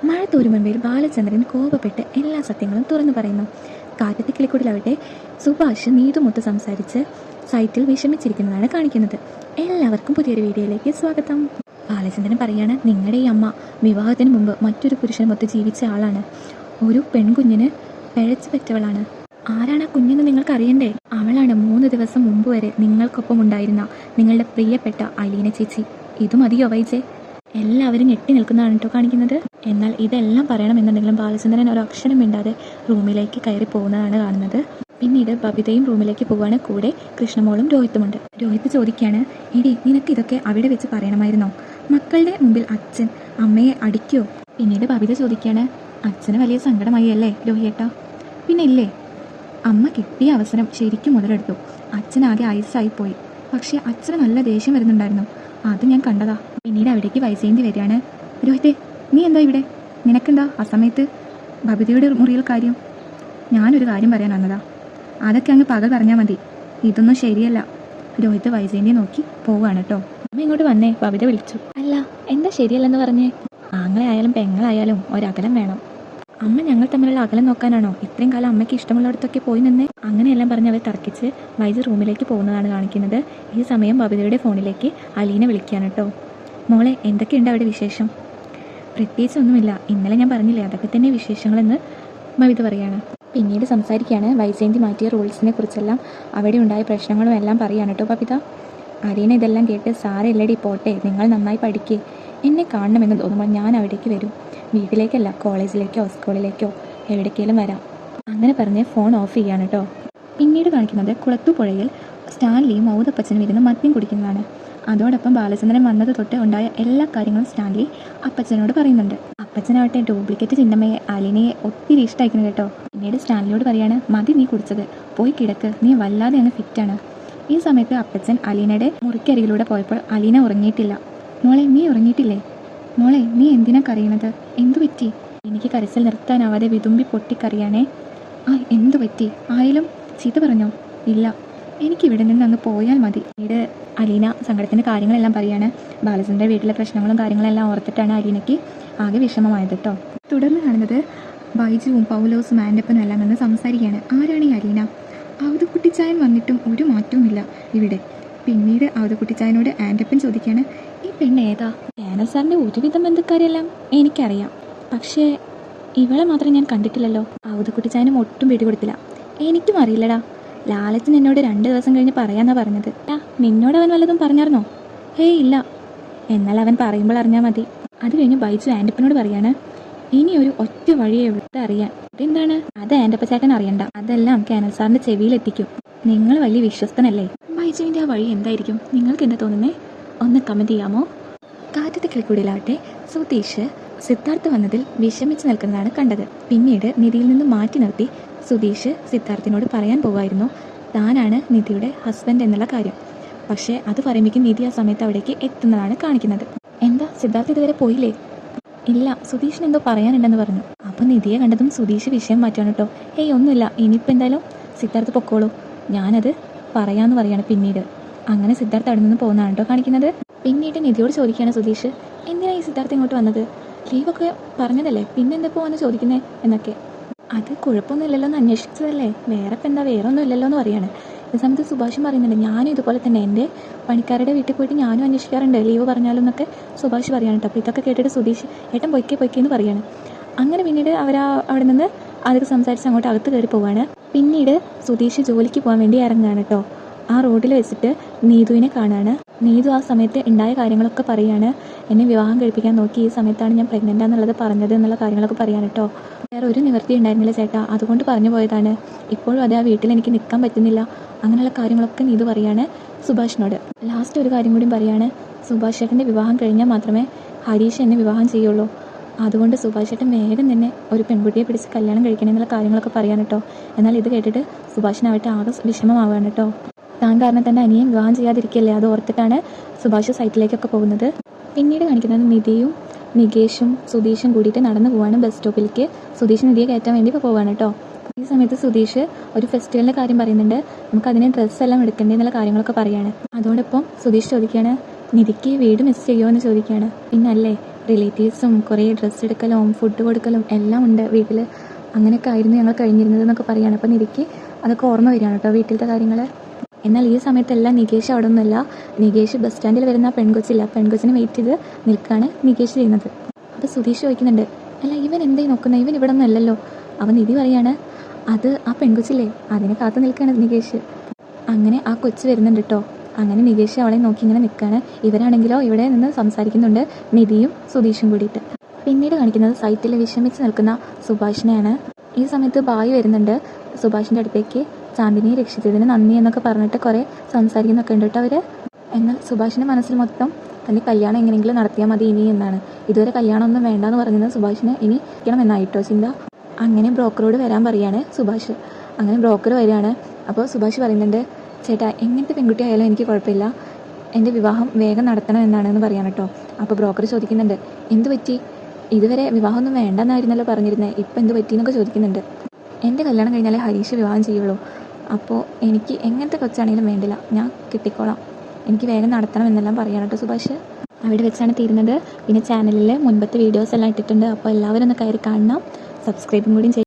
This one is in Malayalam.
മഴ തോരും മുൻപിൽ ബാലചന്ദ്രൻ കോപപ്പെട്ട് എല്ലാ സത്യങ്ങളും തുറന്നു പറയുന്നു. കാറ്റത്തെ കിളിക്കൂടിലാവട്ടെ സുഭാഷ് നീതുമൊത്ത് സംസാരിച്ച് സൈറ്റിൽ വിഷമിച്ചിരിക്കുന്നതാണ് കാണിക്കുന്നത്. എല്ലാവർക്കും പുതിയൊരു വീഡിയോയിലേക്ക് സ്വാഗതം. ബാലചന്ദ്രൻ പറയാണ്, നിങ്ങളുടെ ഈ അമ്മ വിവാഹത്തിന് മുമ്പ് മറ്റൊരു പുരുഷനുമൊത്ത് ജീവിച്ച ആളാണ്. ഒരു പെൺകുഞ്ഞിന് പിഴച്ചു പറ്റവളാണ്. ആരാണ് ആ കുഞ്ഞെന്ന് നിങ്ങൾക്ക് അറിയണ്ടേ? അവളാണ് 3 ദിവസം മുമ്പ് വരെ നിങ്ങൾക്കൊപ്പം ഉണ്ടായിരുന്ന നിങ്ങളുടെ പ്രിയപ്പെട്ട അലീന ചേച്ചി. ഇത് മതിയോ വൈജെ? എല്ലാവരും ഞെട്ടി നിൽക്കുന്നതാണ് കേട്ടോ കാണിക്കുന്നത്. എന്നാൽ ഇതെല്ലാം പറയണമെന്നുണ്ടെങ്കിലും ബാലചന്ദ്രൻ ഒരു അക്ഷരം മിണ്ടാതെ റൂമിലേക്ക് കയറി പോകുന്നതാണ് കാണുന്നത്. പിന്നീട് ബബിതയും റൂമിലേക്ക് പോവാണ്. കൂടെ കൃഷ്ണമോളും രോഹിത്തുമുണ്ട്. രോഹിത്ത് ചോദിക്കുകയാണ്, എടി നിനക്ക് ഇതൊക്കെ അവിടെ വെച്ച് പറയണമായിരുന്നോ? മക്കളുടെ മുമ്പിൽ അച്ഛൻ അമ്മയെ അടിക്കുമോ? പിന്നീട് ബബിത ചോദിക്കുകയാണ്, അച്ഛന് വലിയ സങ്കടമായി അല്ലേ രോഹിയേട്ടാ? പിന്നെ ഇല്ലേ, അമ്മ കിട്ടിയ അവസരം ശരിക്കും മുതലെടുത്തു. അച്ഛനാകെ ഐസായിപ്പോയി. പക്ഷേ അച്ഛന് നല്ല ദേഷ്യം വരുന്നുണ്ടായിരുന്നു, അത് ഞാൻ കണ്ടതാ. പിന്നീട് അവിടേക്ക് വൈജയന്തി വരികയാണ്. രോഹിത്തെ, നീ എന്താ ഇവിടെ? നിനക്കെന്താ ആ സമയത്ത് ബബിതയുടെ മുറിയിൽ കാര്യം? ഞാനൊരു കാര്യം പറയാൻ വന്നതാ, അതൊക്കെ അങ്ങ് പകൽ പറഞ്ഞാൽ മതി. ഇതൊന്നും ശരിയല്ല. രോഹിത്ത് വൈജയന്തിയെ നോക്കി പോവുകയാണ് കേട്ടോ. അമ്മ ഇങ്ങോട്ട് വന്നേ, ബബിത വിളിച്ചു. അല്ല, എന്താ ശരിയല്ലെന്ന് പറഞ്ഞേ? ആങ്ങളായാലും പെങ്ങളായാലും ഒരകലം വേണം. അമ്മ ഞങ്ങൾ തമ്മിലുള്ള അകലം നോക്കാനാണോ ഇത്രയും കാലം അമ്മയ്ക്ക് ഇഷ്ടമുള്ളിടത്തൊക്കെ പോയി നിന്നേ? അങ്ങനെയെല്ലാം പറഞ്ഞ് അവർ തർക്കിച്ച് വൈജ റൂമിലേക്ക് പോകുന്നതാണ് കാണിക്കുന്നത്. ഈ സമയം ബബിതയുടെ ഫോണിലേക്ക് അലീന വിളിക്കുകയാണ് കേട്ടോ. മോളെ, എന്തൊക്കെയുണ്ട് അവിടെ വിശേഷം? പ്രത്യേകിച്ചൊന്നുമില്ല, ഇന്നലെ ഞാൻ പറഞ്ഞില്ലേ അതൊക്കെ തന്നെ വിശേഷങ്ങളെന്ന് ബബിത പറയാണ്. പിന്നീട് സംസാരിക്കുകയാണ്. വൈജയന്തി മാറ്റിയ റൂൾസിനെ കുറിച്ചെല്ലാം അവിടെ ഉണ്ടായ പ്രശ്നങ്ങളും എല്ലാം പറയാണ് കേട്ടോ ബബിത. അലീന ഇതെല്ലാം കേട്ട്, സാരമില്ലടി പോട്ടെ, നിങ്ങൾ നന്നായി പഠിക്കേ. എന്നെ കാണണമെന്ന് തോന്നുമ്പോൾ ഞാൻ അവിടേക്ക് വരും. വീട്ടിലേക്കല്ല, കോളേജിലേക്കോ സ്കൂളിലേക്കോ എവിടേക്കെങ്കിലും വരാം. അങ്ങനെ പറഞ്ഞ് ഫോൺ ഓഫ് ചെയ്യാണ് കേട്ടോ. പിന്നീട് കാണിക്കുന്നത് കുളത്തുപുഴയിൽ സ്റ്റാൻലിയും ഔതപ്പച്ചനും ഇരുന്ന് മദ്യം കുടിക്കുന്നതാണ്. അതോടൊപ്പം ബാലചന്ദ്രൻ വന്നത് തൊട്ട് ഉണ്ടായ എല്ലാ കാര്യങ്ങളും സ്റ്റാൻലി അപ്പച്ചനോട് പറയുന്നുണ്ട്. അപ്പച്ചനാവട്ടെ ഡ്യൂപ്ലിക്കേറ്റ് ചിന്നമ്മയെ അലീനയെ ഒത്തിരി ഇഷ്ടമായിരുന്നു കേട്ടോ. പിന്നീട് സ്റ്റാൻലിയോട് പറയാണ്, മതി നീ കുടിച്ചത്, പോയി കിടക്ക്, നീ വല്ലാതെ അങ്ങ് ഫിറ്റാണ്. ഈ സമയത്ത് അപ്പച്ചൻ അലീനയുടെ മുറിക്കരികിലൂടെ പോയപ്പോൾ അലീന ഉറങ്ങിയിട്ടില്ല. മോളെ, നീ ഉറങ്ങിയിട്ടില്ലേ? മോളെ, നീ എന്തിനാ കരയണത്? എന്തു പറ്റി? എനിക്ക് കരച്ചിൽ നിർത്താനാവാതെ വിതുമ്പി പൊട്ടിക്കറിയാണേ. എന്തു പറ്റി? ആയാലും ചീത്ത പറഞ്ഞോ? ഇല്ല, എനിക്കിവിടെ നിന്ന് അങ്ങ് പോയാൽ മതി. പിന്നീട് അലീന സങ്കടത്തിൻ്റെ കാര്യങ്ങളെല്ലാം പറയാണ്. ബാലചന്ദ്രൻ്റെ വീട്ടിലെ പ്രശ്നങ്ങളും കാര്യങ്ങളെല്ലാം ഓർത്തിട്ടാണ് അലീനയ്ക്ക് ആകെ വിഷമമായത് കേട്ടോ. തുടർന്ന് കാണുന്നത് ബൈജുവും പൗലോസും ആൻ്റപ്പനും എല്ലാം നിന്ന് സംസാരിക്കുകയാണ്. ആരാണ് ഈ അലീന? ഔതുക്കുട്ടിച്ചായൻ വന്നിട്ടും ഒരു മാറ്റവുമില്ല ഇവിടെ. പിന്നീട് ഔതുക്കുട്ടിച്ചായനോട് ആൻ്റപ്പൻ ചോദിക്കുകയാണ്, ഈ പെണ്ണ് ഏതാ? ജാനൽ സാറിൻ്റെ ഒരുവിധം ബന്ധുക്കാരെല്ലാം എനിക്കറിയാം, പക്ഷേ ഇവളെ മാത്രം ഞാൻ കണ്ടിട്ടില്ലല്ലോ. ഔതുക്കുട്ടിച്ചായനും ഒട്ടും പിടികൊടുത്തില്ല. എനിക്കും അറിയില്ലടാ, ലാലച്ചൻ എന്നോട് 2 ദിവസം കഴിഞ്ഞ് പറയാന്നാ പറഞ്ഞത്. നിന്നോട് അവൻ വല്ലതും പറഞ്ഞായിരുന്നോ? ഹേയ് ഇല്ല. എന്നാൽ അവൻ പറയുമ്പോൾ അറിഞ്ഞാൽ മതി. അത് കഴിഞ്ഞ് ബൈജു ആൻ്റപ്പനോട് പറയാണ്, ഇനി ഒരു ഒറ്റ വഴിയേ ഉള്ളൂ അറിയാൻ. അതെന്താണ്? അത് ആൻ്റപ്പ ചേട്ടൻ അറിയണ്ട, അതെല്ലാം ജാനൽ സാറിൻ്റെ ചെവിയിലെത്തിക്കും. നിങ്ങൾ വലിയ വിശ്വസ്തനല്ലേ? ബൈജുവിൻ്റെ ആ വഴി എന്തായിരിക്കും? നിങ്ങൾക്ക് എന്താ തോന്നുന്നേ? ഒന്ന് കമൻറ്റ് ചെയ്യാമോ? കാറ്റത്തെ കിളിക്കൂടിലാവട്ടെ സുധീഷ് സിദ്ധാർത്ഥ് വന്നതിൽ വിഷമിച്ച് നിൽക്കുന്നതാണ് കണ്ടത്. പിന്നീട് നിധിയിൽ നിന്ന് മാറ്റി നിർത്തി സുധീഷ് സിദ്ധാർത്ഥിനോട് പറയാൻ പോവായിരുന്നു താനാണ് നിധിയുടെ ഹസ്ബൻഡ് എന്നുള്ള കാര്യം. പക്ഷേ അത് പറയുമ്പോഴേക്കും നിധി ആ സമയത്ത് അവിടേക്ക് എത്തുന്നതാണ് കാണിക്കുന്നത്. എന്താ സിദ്ധാർത്ഥ് ഇതുവരെ പോയില്ലേ? ഇല്ല, സുധീഷിന് എന്തോ പറയാനുണ്ടെന്ന് പറഞ്ഞു. അപ്പോൾ നിധിയെ കണ്ടതും സുധീഷ് വിഷയം മാറ്റാണ് കേട്ടോ. ഏയ് ഒന്നുമില്ല, ഇനിയിപ്പോൾ എന്തായാലും സിദ്ധാർത്ഥ് പൊക്കോളൂ, ഞാനത് പറയാമെന്ന് പറയാണ്. പിന്നീട് അങ്ങനെ സിദ്ധാർത്ഥ് അവിടെ നിന്ന് പോകുന്നതാണ് കേട്ടോ കാണിക്കുന്നത്. പിന്നീട് നിധിയോട് ചോദിക്കുകയാണ് സുധീഷ്, എന്തിനാണ് ഈ സിദ്ധാർത്ഥ് ഇങ്ങോട്ട് വന്നത്? ലീവൊക്കെ പറഞ്ഞതല്ലേ, പിന്നെ എന്താ പോവാന്ന് ചോദിക്കുന്നേ എന്നൊക്കെ. അത് കുഴപ്പമൊന്നുമില്ലല്ലോ എന്ന് അന്വേഷിച്ചതല്ലേ, വേറെ ഇപ്പം എന്താ, വേറെ ഒന്നും ഇല്ലല്ലോ എന്ന് പറയാണ്. ഈ സമയത്ത് സുഭാഷും പറയുന്നുണ്ട്, ഞാനും ഇതുപോലെ തന്നെ എൻ്റെ പണിക്കാരുടെ വീട്ടിൽ പോയിട്ട് ഞാനും അന്വേഷിക്കാറുണ്ട് ലീവ് പറഞ്ഞാലും എന്നൊക്കെ സുഭാഷ് പറയാണ് കേട്ടോ. അപ്പോൾ ഇതൊക്കെ കേട്ടിട്ട് സുധീഷ് ഏട്ടൻ പൊയ്ക്കേ എന്ന് പറയാണ്. അങ്ങനെ പിന്നീട് അവിടെ നിന്ന് അതൊക്കെ സംസാരിച്ച് അങ്ങോട്ട് അകത്ത് കയറി പോവാണ്. പിന്നീട് സുധീഷ് ജോലിക്ക് പോകാൻ വേണ്ടി ഇറങ്ങുകയാണ് കേട്ടോ. ആ റോഡിൽ വെച്ചിട്ട് നീതുവിനെ കാണാണ്. നീതു ആ സമയത്ത് ഉണ്ടായ കാര്യങ്ങളൊക്കെ പറയാണ്. എന്നെ വിവാഹം കഴിപ്പിക്കാൻ നോക്കി, ഈ സമയത്താണ് ഞാൻ പ്രഗ്നൻ്റ് ആണെന്നുള്ളത് പറഞ്ഞത് എന്നുള്ള കാര്യങ്ങളൊക്കെ പറയാണ് കേട്ടോ. വേറെ ഒരു നിവൃത്തി ഉണ്ടായിരുന്നില്ല ചേട്ടാ, അതുകൊണ്ട് പറഞ്ഞു പോയതാണ്. ഇപ്പോഴും അത് ആ വീട്ടിൽ എനിക്ക് നിൽക്കാൻ പറ്റുന്നില്ല, അങ്ങനെയുള്ള കാര്യങ്ങളൊക്കെ നീതു പറയാണ് സുഭാഷിനോട്. ലാസ്റ്റ് ഒരു കാര്യം കൂടി പറയാണ്, സുഭാഷ് ചേട്ടൻ്റെ വിവാഹം കഴിഞ്ഞാൽ മാത്രമേ ഹരീഷ് എന്നെ വിവാഹം ചെയ്യുള്ളൂ. അതുകൊണ്ട് സുഭാഷ് ചേട്ടൻ വേഗം തന്നെ ഒരു പെൺകുട്ടിയെ പിടിച്ച് കല്യാണം കഴിക്കണം എന്നുള്ള കാര്യങ്ങളൊക്കെ പറയാൻ കേട്ടോ. എന്നാൽ ഇത് കേട്ടിട്ട് സുഭാഷിനാവട്ടെ ആകെ വിഷമമാവുകയാണ് കേട്ടോ. താൻ കാരണം തന്നെ അനിയൻ വിവാഹം ചെയ്യാതിരിക്കല്ലേ, അത് ഓർത്തിട്ടാണ് സുഭാഷ് സൈറ്റിലേക്കൊക്കെ പോകുന്നത്. പിന്നീട് കാണിക്കുന്നത് നിധിയും നികേഷും സുധീഷും കൂടിയിട്ട് നടന്നു പോവാണ് ബസ് സ്റ്റോപ്പിലേക്ക്. സുധീഷ് നിധിയെ കയറ്റാൻ വേണ്ടി പോവാണ് കേട്ടോ. ഈ സമയത്ത് സുധീഷ് ഒരു ഫെസ്റ്റിവലിൻ്റെ കാര്യം പറയുന്നുണ്ട്, നമുക്കതിന് ഡ്രസ്സെല്ലാം എടുക്കേണ്ടത് എന്നുള്ള കാര്യങ്ങളൊക്കെ പറയാണ്. അതോടൊപ്പം സുധീഷ് ചോദിക്കുകയാണ്, നിധിക്ക് വീട് മിസ് ചെയ്യുമോ എന്ന് ചോദിക്കുകയാണ്. പിന്നല്ലേ, റിലേറ്റീവ്സും കുറേ ഡ്രസ്സ് എടുക്കലും ഫുഡ് കൊടുക്കലും എല്ലാം ഉണ്ട് വീട്ടിൽ. അങ്ങനെയൊക്കെ ആയിരുന്നു ഞങ്ങൾ കഴിഞ്ഞിരുന്നത് എന്നൊക്കെ പറയുകയാണ്. അപ്പോൾ നിധിക്ക് അതൊക്കെ ഓർമ്മ വരികയാണ് കേട്ടോ വീട്ടിലത്തെ കാര്യങ്ങൾ. എന്നാൽ ഈ സമയത്തെല്ലാം നികേഷ് അവിടെ ഒന്നുമല്ല. നികേഷ് ബസ് സ്റ്റാൻഡിൽ വരുന്ന പെൺകൊച്ചില്ല, പെൺകൊച്ചിനെ വെയിറ്റ് ചെയ്ത് നിൽക്കുകയാണ് നികേഷ് ചെയ്യുന്നത്. അപ്പോൾ സുധീഷ് ചോദിക്കുന്നുണ്ട്, അല്ല ഇവൻ എന്തായി നോക്കുന്നത്, ഇവൻ ഇവിടെ ഒന്നും അല്ലല്ലോ. അവൻ നിധി പറയാണ്, അത് ആ പെൺകൊച്ചില്ലേ, അതിനെ കാത്തു നിൽക്കുകയാണ് നികേഷ്. അങ്ങനെ ആ കൊച്ച് വരുന്നുണ്ട് കേട്ടോ. അങ്ങനെ നികേഷ് അവളെ നോക്കി ഇങ്ങനെ നിൽക്കുകയാണ്. ഇവരാണെങ്കിലോ ഇവിടെ നിന്ന് സംസാരിക്കുന്നുണ്ട്, നിധിയും സുധീഷും കൂടിയിട്ട്. പിന്നീട് കാണിക്കുന്നത് സൈറ്റിൽ വിഷമിച്ച് നിൽക്കുന്ന സുഭാഷിനെയാണ്. ഈ സമയത്ത് ബായി വരുന്നുണ്ട് സുഭാഷിൻ്റെ അടുത്തേക്ക്. ചാന്ദിനിയെ രക്ഷിച്ചതിന് നന്ദി എന്നൊക്കെ പറഞ്ഞിട്ട് കുറേ സംസാരിക്കുന്നൊക്കെ ഉണ്ട് കേട്ടോ അവർ. എന്നാൽ സുഭാഷിൻ്റെ മനസ്സിൽ മൊത്തം തൻ്റെ കല്യാണം എങ്ങനെയെങ്കിലും നടത്തിയാൽ മതി ഇനി എന്നാണ്. ഇതുവരെ കല്യാണമൊന്നും വേണ്ടാന്ന് പറഞ്ഞത് സുഭാഷിന് ഇനി എന്നായിട്ടോ ചിന്ത. അങ്ങനെ ബ്രോക്കറോട് വരാൻ പറയുകയാണ് സുഭാഷ്. അങ്ങനെ ബ്രോക്കർ വരികയാണ്. അപ്പോൾ സുഭാഷ് പറയുന്നുണ്ട്, ചേട്ടാ എങ്ങനത്തെ പെൺകുട്ടി ആയാലും എനിക്ക് കുഴപ്പമില്ല, എൻ്റെ വിവാഹം വേഗം നടത്തണം എന്നാണെന്ന് പറയാൻ കേട്ടോ. അപ്പോൾ ബ്രോക്കർ ചോദിക്കുന്നുണ്ട്, എന്ത് പറ്റി, ഇതുവരെ വിവാഹമൊന്നും വേണ്ടെന്നായിരുന്നല്ലോ പറഞ്ഞിരുന്നത്, ഇപ്പം എന്ത് പറ്റി എന്നൊക്കെ ചോദിക്കുന്നുണ്ട്. എൻ്റെ കല്യാണം കഴിഞ്ഞാലേ ഹരീഷ് വിവാഹം ചെയ്യുള്ളൂ, അപ്പോൾ എനിക്ക് എങ്ങനത്തെ കൊച്ചാണെങ്കിലും വേണ്ടില്ല, ഞാൻ കിട്ടിക്കോളാം, എനിക്ക് വേഗം നടത്തണം എന്നെല്ലാം പറയാൻ കേട്ടോ സുഭാഷ്. അവിടെ വെച്ചാണ് തീരുന്നത്. പിന്നെ ചാനലിൽ മുൻപത്തെ വീഡിയോസ് എല്ലാം ഇട്ടിട്ടുണ്ട്, അപ്പോൾ എല്ലാവരും ഒന്ന് കയറി കാണണം, സബ്സ്ക്രൈബും കൂടി